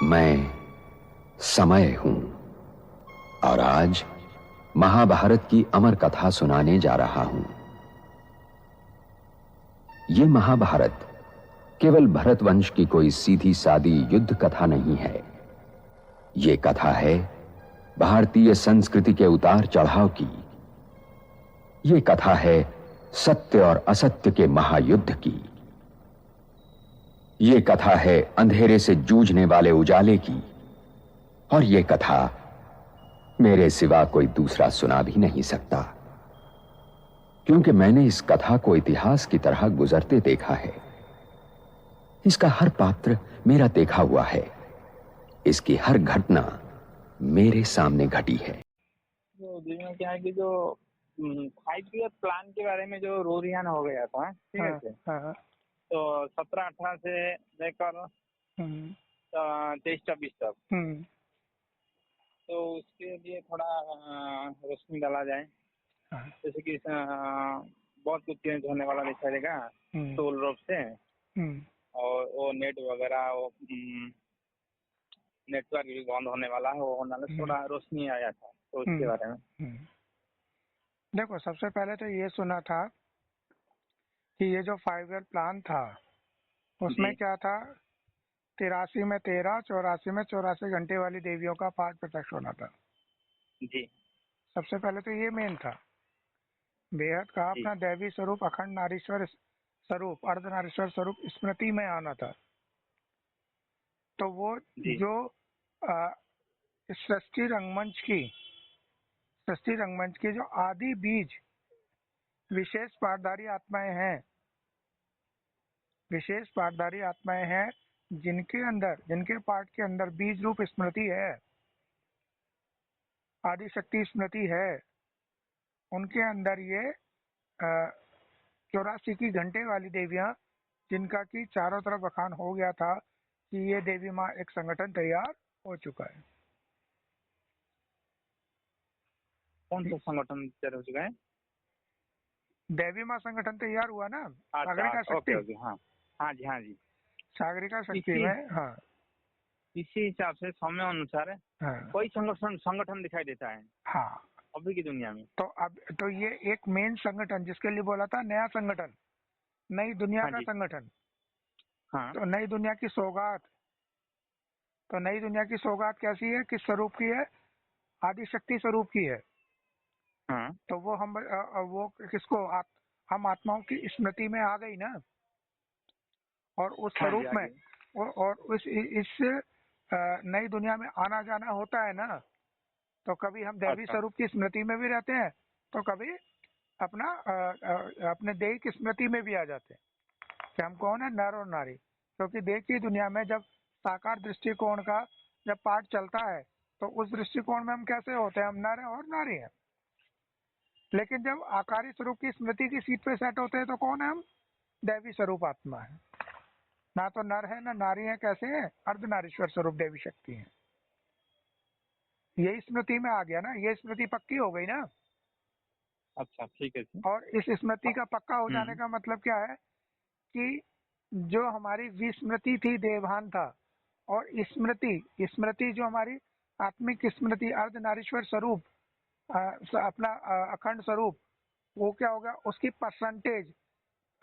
मैं समय हूं और आज महाभारत की अमर कथा सुनाने जा रहा हूं। यह महाभारत केवल भरत वंश की कोई सीधी सादी युद्ध कथा नहीं है। यह कथा है भारतीय संस्कृति के उतार चढ़ाव की। यह कथा है सत्य और असत्य के महायुद्ध की। यह कथा है अंधेरे से जूझने वाले उजाले की। और यह कथा मेरे सिवा कोई दूसरा सुना भी नहीं सकता, क्योंकि मैंने इस कथा को इतिहास की तरह गुजरते देखा है। इसका हर पात्र मेरा देखा हुआ है। इसकी हर घटना मेरे सामने घटी है। तो में क्या है कि जो 5 ईयर प्लान के बारे में जो रोरियान हो गया था, ठीक है। हाँ। तो 17-18 से लेकर 23-24 तक, तो उसके लिए थोड़ा रोशनी डाला जाए। जैसे कि बहुत कुछ चेंज होने वाला दिखाई देगा टोल रोड से, और वो नेट वगैरह वो नेटवर्क भी बंद होने वाला है, वो होने वाला, थोड़ा रोशनी आया था तो उसके बारे में। देखो, सबसे पहले तो ये सुना था कि ये जो 5 ईयर प्लान था उसमें क्या था, 83 में 13, 84 में 84 घंटे वाली देवियों का पाठ प्रत्यक्ष होना था जी। सबसे पहले तो ये मेन था। बेहद का अपना दैवी स्वरूप, अखंड नारीश्वर स्वरूप, अर्धनारीश्वर स्वरूप स्मृति में आना था। तो वो जो सृष्टि रंगमंच की जो आदि बीज विशेष पाठधारी आत्माएं हैं, जिनके पाठ के अंदर बीज रूप स्मृति है, आदि शक्ति स्मृति है, उनके अंदर ये 84 की घंटे वाली देवियां, जिनका कि चारों तरफ अखान हो गया था कि ये देवी माँ एक संगठन तैयार हो चुका है। कौन सा संगठन तैयार हो चुका है? देवी माँ संगठन तैयार हुआ ना, सागरिका शक्ति। हाँ जी। सागरिका शक्ति में, हाँ, इसी हिसाब से समय अनुसार कोई संगठन दिखाई देता है हाँ अभी की दुनिया में। तो अब तो ये एक मेन संगठन, जिसके लिए बोला था नया संगठन, नई दुनिया का संगठन। तो नई दुनिया की सौगात, तो नई दुनिया की सौगात कैसी है, किस स्वरूप की है? आदि शक्ति स्वरूप की है। तो वो वो किसको हम आत्माओं की स्मृति में आ गई ना, और उस स्वरूप में और इस नई दुनिया में आना जाना होता है ना। तो कभी हम दैवी स्वरूप की स्मृति में भी रहते हैं, तो कभी अपने देह की स्मृति में भी आ जाते हैं कि हम कौन है, नर और नारी। क्योंकि देह की दुनिया में जब साकार दृष्टिकोण का जब पाठ चलता है, तो उस दृष्टिकोण में हम कैसे होते हैं? हम नर हैं और नारी हैं। लेकिन जब आकारी स्वरूप की स्मृति की सीट पे सेट होते हैं, तो कौन है? हम दैवी स्वरूप आत्मा है। ना तो नर है ना नारी है, कैसे है? अर्धनारीश्वर स्वरूप देवी शक्ति है। यही स्मृति में आ गया ना, ये स्मृति पक्की हो गई ना। अच्छा, ठीक है। और इस स्मृति का पक्का हो जाने का मतलब क्या है कि जो हमारी विस्मृति थी, देवभान था, और स्मृति जो हमारी आत्मिक स्मृति, अर्धनारीश्वर स्वरूप, अपना अखंड स्वरूप, वो क्या होगा? उसकी परसेंटेज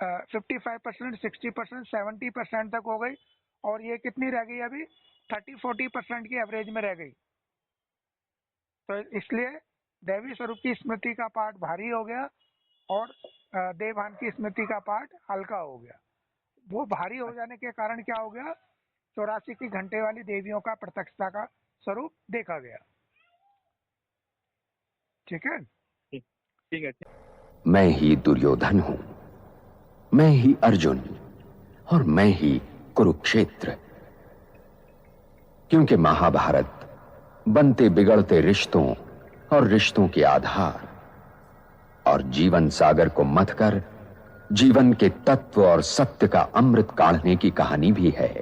55%, 60%, 70% तक हो गई। और ये कितनी रह गई? अभी 30-40% की एवरेज में रह गई। तो इसलिए दैवी स्वरूप की स्मृति का पाठ भारी हो गया और देवभान की स्मृति का पाठ हल्का हो गया। वो भारी हो जाने के कारण क्या हो गया? 84 की घंटे वाली देवियों का प्रत्यक्षता का स्वरूप देखा गया। ठीक है? ठीक है। मैं ही दुर्योधन हूं, मैं ही अर्जुन, और मैं ही कुरुक्षेत्र। क्योंकि महाभारत बनते बिगड़ते रिश्तों और रिश्तों के आधार और जीवन सागर को मथ कर जीवन के तत्व और सत्य का अमृत काढ़ने की कहानी भी है।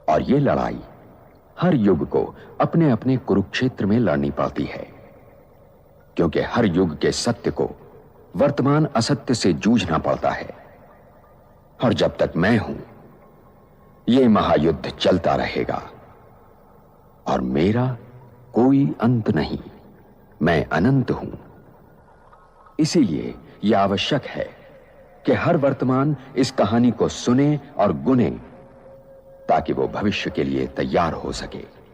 और ये लड़ाई हर युग को अपने अपने कुरुक्षेत्र में लड़नी पड़ती है, क्योंकि हर युग के सत्य को वर्तमान असत्य से जूझना पड़ता है। और जब तक मैं हूं, ये महायुद्ध चलता रहेगा और मेरा कोई अंत नहीं। मैं अनंत हूं। इसीलिए यह आवश्यक है कि हर वर्तमान इस कहानी को सुने और गुने, ताकि वो भविष्य के लिए तैयार हो सके।